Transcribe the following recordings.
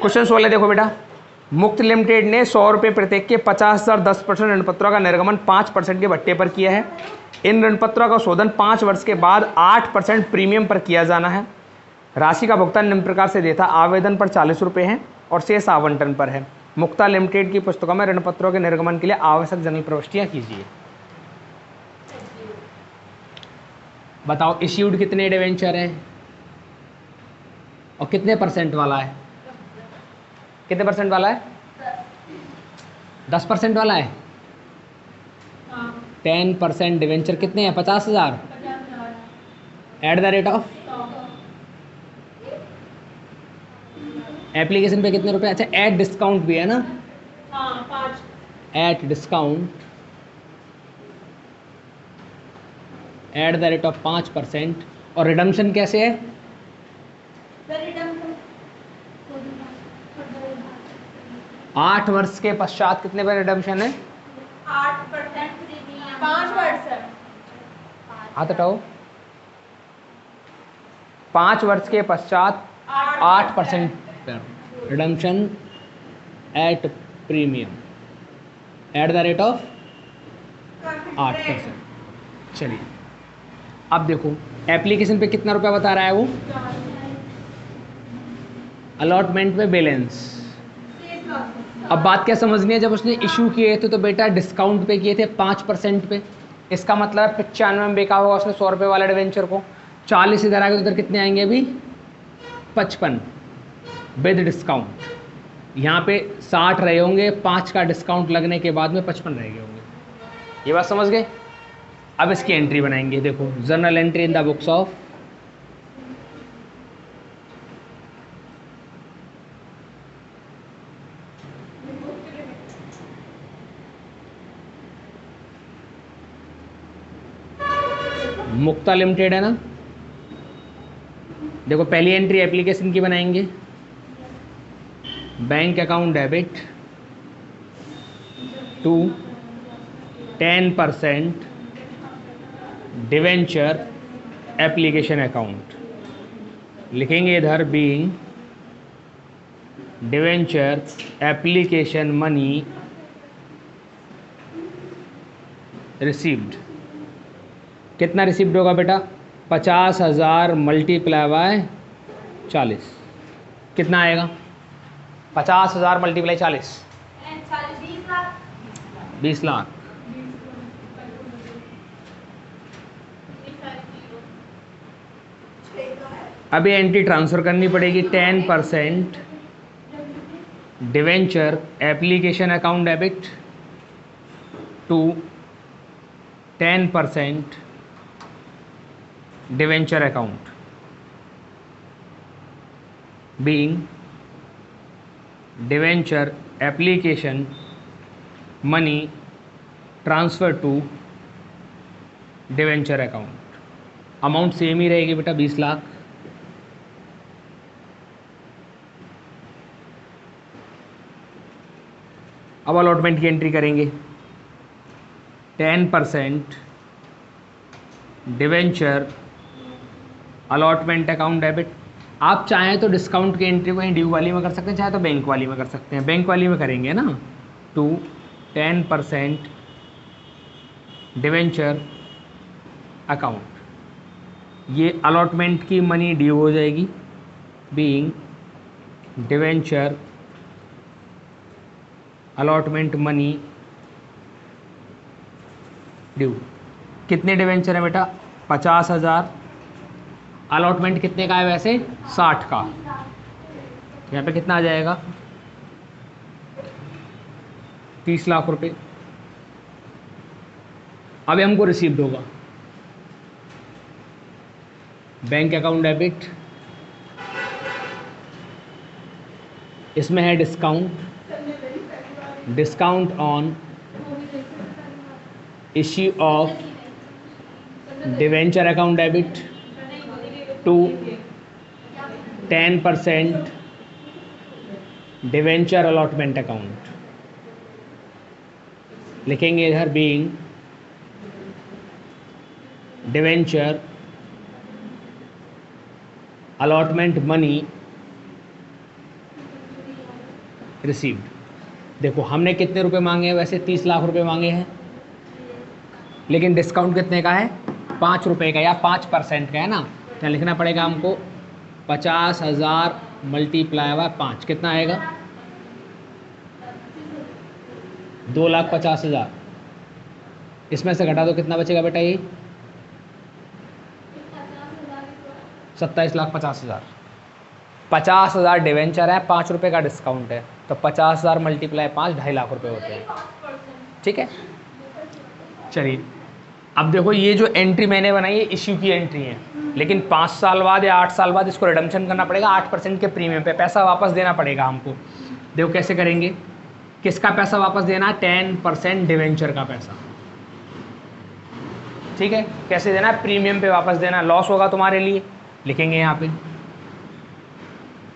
Question 16 देखो बेटा, मुक्त लिमिटेड ने 100 रुपये प्रत्येक के 50,000 10% ऋणपत्रों का निर्गमन 5% के भट्टे पर किया है। इन ऋणपत्रों का शोधन 5 वर्ष के बाद 8% प्रीमियम पर किया जाना है। राशि का भुगतान निम्न प्रकार से देता, आवेदन पर 40 रुपये है और शेष आवंटन पर है। मुक्ता लिमिटेड की पुस्तकों में ऋणपत्रों के निर्गमन के लिए आवश्यक जनरल प्रविष्टियां कीजिए। बताओ इश्यूड कितने डिवेंचर हैं और कितने परसेंट वाला है? कितने परसेंट वाला है? 10% वाला है। 10% डिवेंचर कितने हैं? 50,000 at the rate of application पे कितने रुपए? अच्छा एट डिस्काउंट भी है ना? At discount at the rate of 5%। और रिडम्पशन कैसे है? 8 वर्ष के पश्चात कितने पर रिडम्पशन है? 8%। 5 वर्ष। हाथ हटाओ। 5 वर्ष के पश्चात 8% redemption at premium at the rate of 8%। चलिए अब देखो एप्लीकेशन पे कितना रुपया बता रहा है वो? अलॉटमेंट में बैलेंस। अब बात क्या समझनी है, जब उसने इशू किए थे तो बेटा डिस्काउंट पे किए थे 5% पे। इसका मतलब 95 में बेचा होगा उसने 100 रुपये वाला डिवेंचर को। 40 इधर आएगा तो इधर कितने आएंगे? अभी 55 विद डिस्काउंट। यहाँ पे 60 रहे होंगे, 5 का डिस्काउंट लगने के बाद में 55 रह गए होंगे। ये बात समझ गए? अब इसकी एंट्री बनाएंगे। देखो journal entry in the books of Mukta limited है ना। देखो पहली एंट्री एप्लीकेशन की बनाएंगे। Bank account debit to 10% debenture application account. लिखेंगे इधर being debenture application money received. कितना रिसीव्ड होगा बेटा? 50,000 मल्टीप्लाई बाय 40 कितना आएगा? 50,000 मल्टीप्लाई 40 20 लाख। अभी एंट्री ट्रांसफर करनी पड़ेगी। 10% debenture application account debit to 10% debenture account being debenture application money transfer to debenture account. Amount same ही रहेगी बेटा 20 लाख। अब अलॉटमेंट की एंट्री करेंगे। 10% डिवेंचर अलॉटमेंट अकाउंट डेबिट। आप चाहें तो डिस्काउंट की एंट्री को ड्यू वाली में कर सकते हैं, चाहे तो बैंक वाली में कर सकते हैं। बैंक वाली में करेंगे ना, टू 10% डिवेंचर अकाउंट। ये अलॉटमेंट की मनी ड्यू हो जाएगी being debenture allotment money due. कितने डिवेंचर है बेटा? 50,000। अलॉटमेंट कितने का है वैसे? 60 का। यहाँ पे कितना आ जाएगा? 30 लाख रुपए। अभी हमको रिसीव्ड होगा। बैंक अकाउंट डेबिट, इसमें है discount on issue of debenture account debit to 10% debenture allotment account. लिखेंगे इधर being debenture allotment money received. देखो हमने कितने रुपए मांगे हैं, वैसे 30 लाख रुपए मांगे हैं, लेकिन डिस्काउंट कितने का है, 5 रुपये का या 5% का है ना। तो लिखना पड़ेगा हमको 50,000 मल्टीप्लाई बाय 5 कितना आएगा, 2,50,000। इसमें से घटा दो कितना बचेगा बेटा, ये 27,50,000। 50,000 डिवेंचर है, 5 रुपये का डिस्काउंट है, तो 50,000 मल्टीप्लाई 5 2.5 लाख रुपए होते हैं। ठीक है, चलिए अब देखो ये जो एंट्री मैंने बनाई है इश्यू की एंट्री है, लेकिन 5 साल बाद या 8 साल बाद इसको रिडम्पशन करना पड़ेगा 8% के प्रीमियम पे, पैसा वापस देना पड़ेगा हमको। देखो कैसे करेंगे, किसका पैसा वापस देना, 10% डिवेंचर का पैसा। ठीक है, कैसे देना, प्रीमियम पे वापस देना। लॉस होगा तुम्हारे लिए, लिखेंगे यहाँ पे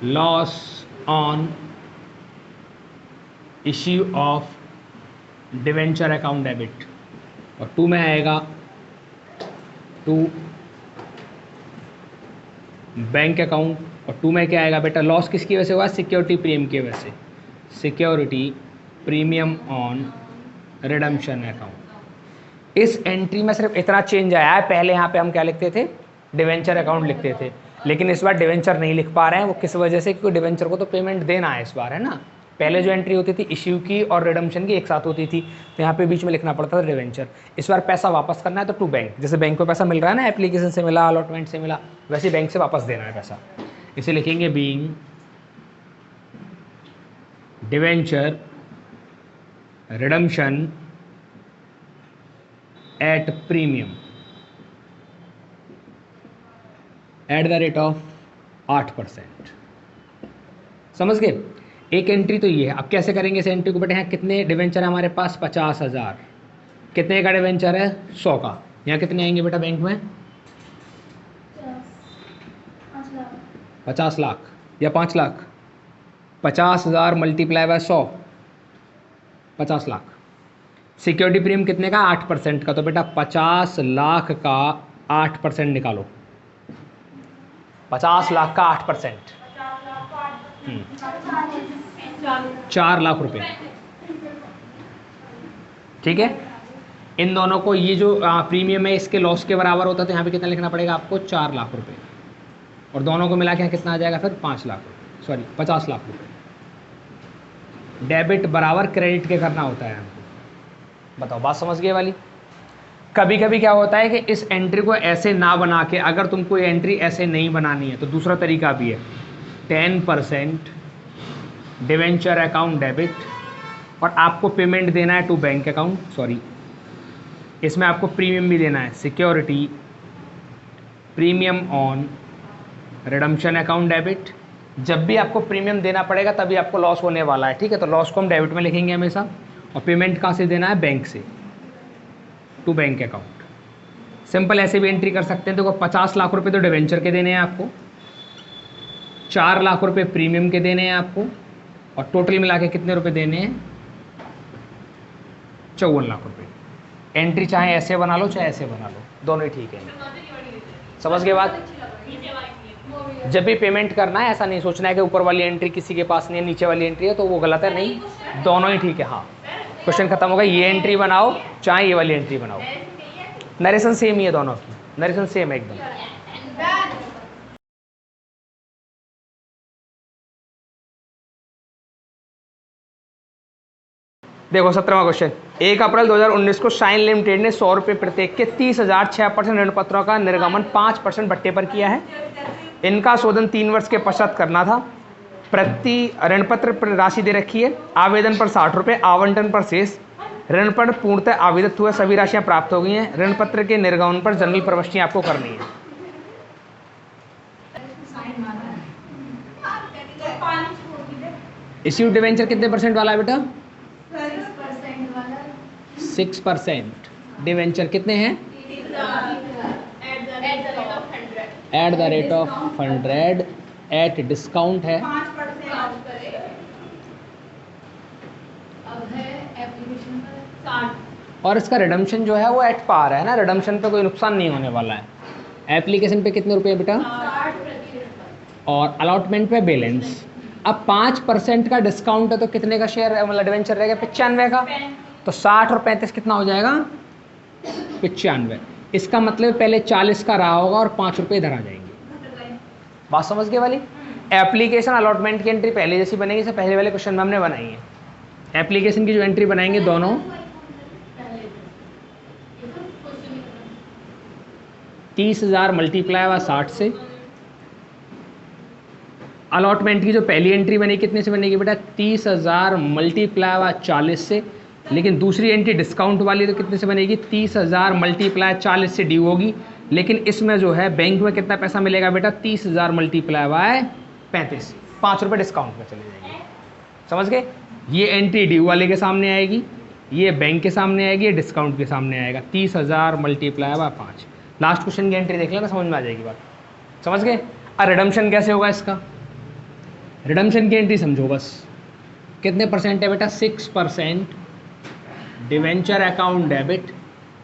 loss on issue of debenture account debit, और 2 में आएगा टू बैंक अकाउंट, और 2 में क्या आएगा बेटा, लॉस किसकी वजह से हुआ, सिक्योरिटी प्रीमियम की वजह से, security premium on redemption account. इस एंट्री में सिर्फ इतना चेंज आया है, पहले यहाँ पे हम क्या लिखते थे, डिवेंचर अकाउंट लिखते थे, लेकिन इस बार डिवेंचर नहीं लिख पा रहे हैं। वो किस वजह से, क्योंकि डिवेंचर को तो पेमेंट देना है इस बार, है ना। पहले जो एंट्री होती थी इश्यू की और रिडम्पशन की एक साथ होती थी, तो यहाँ पे बीच में लिखना पड़ता था डिवेंचर। इस बार पैसा वापस करना है तो टू बैंक, जैसे बैंक को पैसा मिल रहा है ना, एप्लीकेशन से मिला, अलॉटमेंट से मिला, वैसे बैंक से वापस देना है पैसा। इसे लिखेंगे being debenture redemption at premium at the rate of 8%। समझ गए, एक एंट्री तो ये है। अब कैसे करेंगे इस एंट्री को बेटे, यहाँ कितने डिवेंचर है हमारे पास, 50,000, कितने का डिवेंचर है, 100 का। यहाँ कितने आएंगे बेटा बैंक में, 50 लाख या 5 lakh, 50,000 multiply by 100, 50 lakh. Security premium कितने का, 8% का, तो बेटा 50 लाख का 8% निकालो, 50 लाख का 8%, 4 लाख रुपए। ठीक है, इन दोनों को, ये जो प्रीमियम है इसके लॉस के बराबर होता है, तो यहाँ पे कितना लिखना पड़ेगा आपको, 4 लाख रुपए, और दोनों को मिला के यहाँ कितना आ जाएगा फिर, 5 लाख रुपए, सॉरी 50 लाख रुपए। डेबिट बराबर क्रेडिट के करना होता है हमको। बताओ बात समझ गए वाली। कभी कभी क्या होता है कि इस एंट्री को ऐसे ना बना के, अगर तुमको ये एंट्री ऐसे नहीं बनानी है तो दूसरा तरीका भी है, 10% डिवेंचर अकाउंट डेबिट, और आपको पेमेंट देना है टू बैंक अकाउंट, सॉरी इसमें आपको प्रीमियम भी देना है, security premium on redemption account debit. जब भी आपको प्रीमियम देना पड़ेगा तभी आपको लॉस होने वाला है। ठीक है, तो लॉस को हम डेबिट में लिखेंगे हमेशा, और पेमेंट कहाँ से देना है, बैंक से, टू बैंक अकाउंट। सिंपल ऐसे भी एंट्री कर सकते हैं। देखो 50 लाख रुपए तो डिवेंचर के देने हैं आपको, 4 लाख रुपए प्रीमियम के देने हैं आपको, और टोटल मिला के कितने रुपए देने हैं, 54 लाख रुपए। एंट्री चाहे ऐसे बना लो चाहे ऐसे बना लो, दोनों ही ठीक है। समझ गए बात। जब भी पेमेंट करना है ऐसा नहीं सोचना है कि ऊपर वाली एंट्री किसी के पास नहीं है, नीचे वाली एंट्री है तो वो गलत है, नहीं, दोनों ही ठीक है। हाँ, क्वेश्चन खत्म हो गया। ये एंट्री बनाओ चाहे ये वाली एंट्री बनाओ, नरेशन सेम ही है, दोनों की नरेशन सेम है एकदम। देखो 17वां क्वेश्चन, 1 अप्रैल 2019 को शाइन लिमिटेड ने 100 रुपये प्रत्येक के 30,000 6% ऋण पत्रों का निर्गमन 5% भट्टे पर किया है। इनका शोधन 3 वर्ष के पश्चात करना था। प्रति ऋण पत्र पर राशि दे रखी है, आवेदन पर 60 रुपये, आवंटन पर शेष। ऋण पत्र पूर्णतः आवेदित हुए, सभी राशियां प्राप्त हो गई हैं। ऋण पत्र के निर्गमन पर जनरल प्रविष्टि आपको करनी है। इश्यू डिवेंचर कितने परसेंट वाला है बेटा, 6%। डिवेंचर कितने हैं, at the rate of 100, at discount है। और इसका रिडम्पशन जो है वो एट पार है ना, रिडम्पशन पे कोई नुकसान नहीं होने वाला है। एप्लीकेशन पे कितने रुपए बेटा, और अलॉटमेंट पे बैलेंस, अब 5% का डिस्काउंट है तो कितने का शेयर मतलब डिवेंचर रहेगा? 95 का। तो 60 और 35 कितना हो जाएगा? 95। इसका मतलब पहले 40 का रहा होगा और 5 रुपये इधर आ जाएंगे। बात समझ गए वाली? एप्लीकेशन अलॉटमेंट की एंट्री पहले जैसी बनेगी, से पहले वाले क्वेश्चन में हमने बनाई है। एप्लीकेशन की जो एंट्री बनाएंगे दोनों 30,000 मल्टीप्लाई हुआ 60 से। अलॉटमेंट की जो पहली एंट्री बनेगी कितने से बनेगी बेटा? 30,000 मल्टीप्लाई हुआ 40 से। लेकिन दूसरी एंट्री डिस्काउंट वाली तो कितने से बनेगी? 30,000 मल्टीप्लाई 40 से ड्यू होगी। लेकिन इसमें जो है बैंक में कितना पैसा मिलेगा बेटा? 30,000 मल्टीप्लाई बाय 35, 5 रुपये डिस्काउंट में चले जाएंगे। समझ गए? ये एंट्री ड्यू वाले के सामने आएगी, ये बैंक के सामने आएगी, ये डिस्काउंट के सामने आएगा। 30,000 मल्टीप्लाई बाय 5। लास्ट क्वेश्चन की एंट्री देख लेना, समझ में आ जाएगी बात। समझ गए? और रिडम्पशन कैसे होगा इसका? रिडम्पशन की एंट्री समझो बस। कितने परसेंट है बेटा? 6% डिवेंचर अकाउंट डेबिट।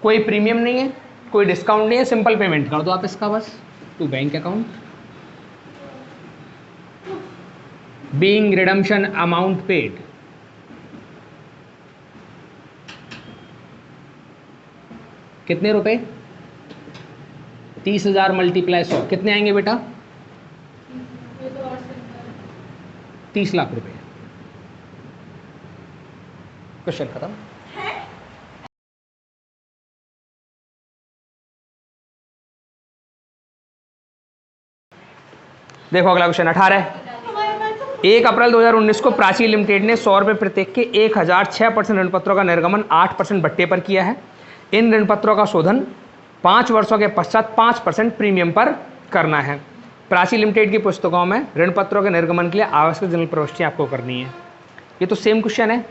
कोई प्रीमियम नहीं है, कोई डिस्काउंट नहीं है, सिंपल पेमेंट कर दो आप इसका बस to bank account. Being redemption amount paid, कितने रुपए? 30,000 मल्टीप्लाई 100 कितने आएंगे बेटा? 30 लाख रुपए। क्वेश्चन खत्म। देखो अगला क्वेश्चन 18 है। 1 अप्रैल 2019 को प्राची लिमिटेड ने 100 रुपये प्रत्येक के 1006% ऋण पत्रों का निर्गमन 8% भट्टे पर किया है। इन ऋण पत्रों का शोधन 5 वर्षों के पश्चात 5% प्रीमियम पर करना है। प्राची लिमिटेड की पुस्तकों में ऋण पत्रों के निर्गमन के लिए आवश्यक जनरल प्रविष्टियां आपको करनी है। ये तो सेम क्वेश्चन है,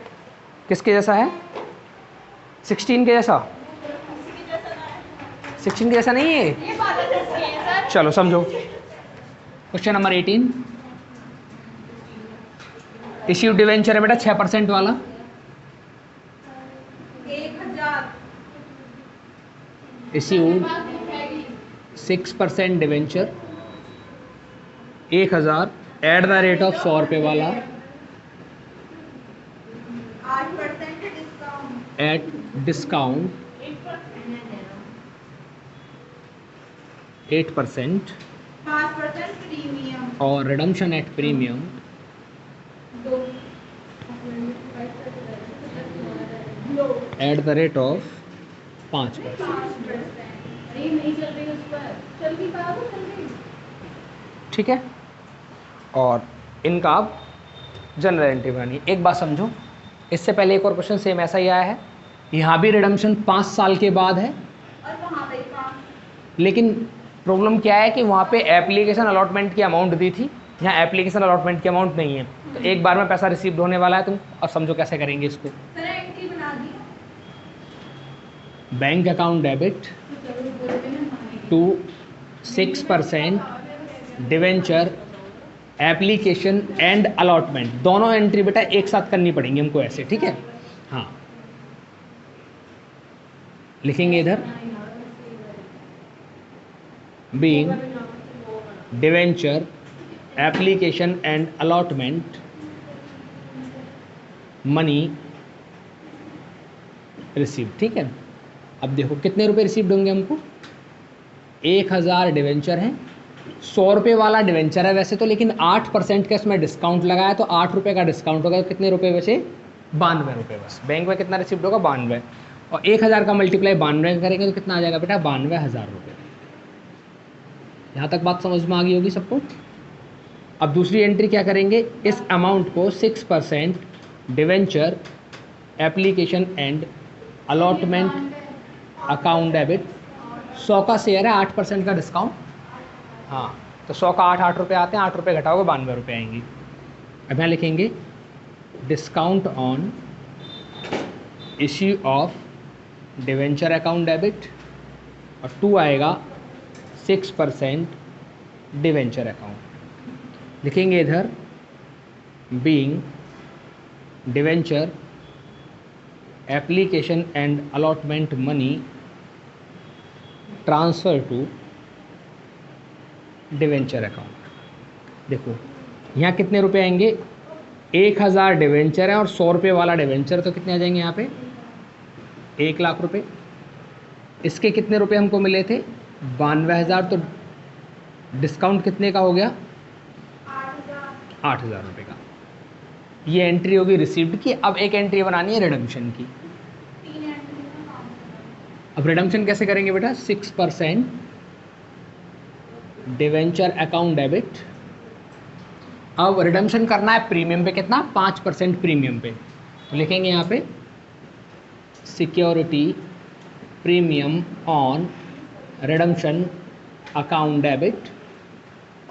किसके जैसा है? 16 के जैसा? 16 के जैसा नहीं है? चलो समझो। क्वेश्चन नंबर 18, इश्यू डिवेंचर है बेटा 6% वाला। 1,000 issued 6% debenture 1,000 at the rate of 100 रुपये वाला 8% डिस्काउंट एट डिस्काउंट 8% 5% प्रीमियम और redemption at premium 2 at the rate of 5%। ठीक है, और इनका आप जनरल एंट्री बनानी। एक बात समझो, इससे पहले एक और क्वेश्चन सेम ऐसा ही आया है। यहाँ भी रिडम्पशन 5 साल के बाद है, और वहाँ पे काम लेकिन प्रॉब्लम क्या है कि वहाँ पे एप्लीकेशन अलॉटमेंट की अमाउंट दी थी, यहाँ एप्लीकेशन अलॉटमेंट की अमाउंट नहीं है। तो एक बार में पैसा रिसीव होने वाला है तुम, और समझो कैसे करेंगे इसको। सर एंट्री बना दी bank account debit to 6% debenture application and allotment, दोनों एंट्री बेटा एक साथ करनी पड़ेंगी हमको ऐसे। ठीक है, हाँ लिखेंगे इधर being debenture application and allotment money receive. ठीक है, अब देखो कितने रुपए रिसीव्ड होंगे हमको? 1,000 डिवेंचर हैं, 100 रुपये वाला डिवेंचर है वैसे तो, लेकिन 8% का इसमें डिस्काउंट लगाया तो 8 रुपये का डिस्काउंट होगा। तो कितने रुपए बचे? 92 रुपये बस। बैंक में कितना रिसीव्ड होगा? 92, और 1,000 का मल्टीप्लाई 92 करेंगे तो कितना आ जाएगा बेटा? 92,000 रुपये। यहाँ तक बात समझ में आ गई होगी सबको। अब दूसरी एंट्री क्या करेंगे? इस अमाउंट को 6% debenture application and allotment account debit, 100 का शेयर है, 8% का डिस्काउंट। हाँ, तो 100 का 8 रुपये आते हैं, 8 रुपये घटाओगे 92 रुपये आएंगी। अब यहाँ लिखेंगे discount on issue of debenture account debit, और 2 आएगा 6% डिवेंचर अकाउंट। लिखेंगे इधर being debenture application and allotment money transfer to debenture account. देखो यहाँ कितने रुपए आएंगे, 1000 डिवेंचर है और 100 रुपये वाला डिवेंचर, तो कितने आ जाएंगे यहाँ पे 1 लाख रुपए। इसके कितने रुपए हमको मिले थे 92,000, तो डिस्काउंट कितने का हो गया 8,000 रुपये का। ये एंट्री होगी रिसीव्ड की। अब एक एंट्री बनानी है रिडम्पशन की। 3 एंट्री का काम। अब रिडम्पशन कैसे करेंगे बेटा, 6% डिवेंचर अकाउंट डेबिट। अब रिडम्पशन करना है प्रीमियम पे, कितना 5% प्रीमियम पे, तो लिखेंगे यहाँ पे security premium on redemption account debit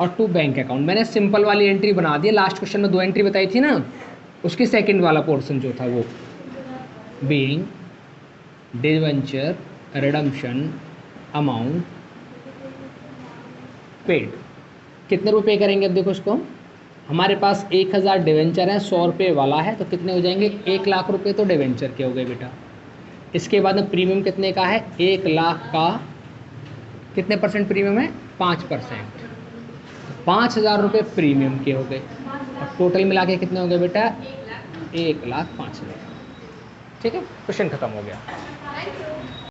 और टू बैंक अकाउंट। मैंने सिंपल वाली एंट्री बना दी है, लास्ट क्वेश्चन में 2 एंट्री बताई थी ना, उसकी सेकंड वाला पोर्शन जो था वो being debenture redemption amount paid. कितने रुपए करेंगे, अब देखो इसको, हमारे पास 1000 डिवेंचर है, 100 रुपये वाला है, तो कितने हो जाएंगे 1 लाख रुपए तो डिवेंचर के हो गए बेटा। इसके बाद में प्रीमियम कितने का है, 1 लाख का कितने परसेंट प्रीमियम है 5%, 5,000 रुपये प्रीमियम के हो गए। और टोटल मिला के कितने हो गए बेटा 1,05,000। ठीक है, क्वेश्चन खत्म हो गया।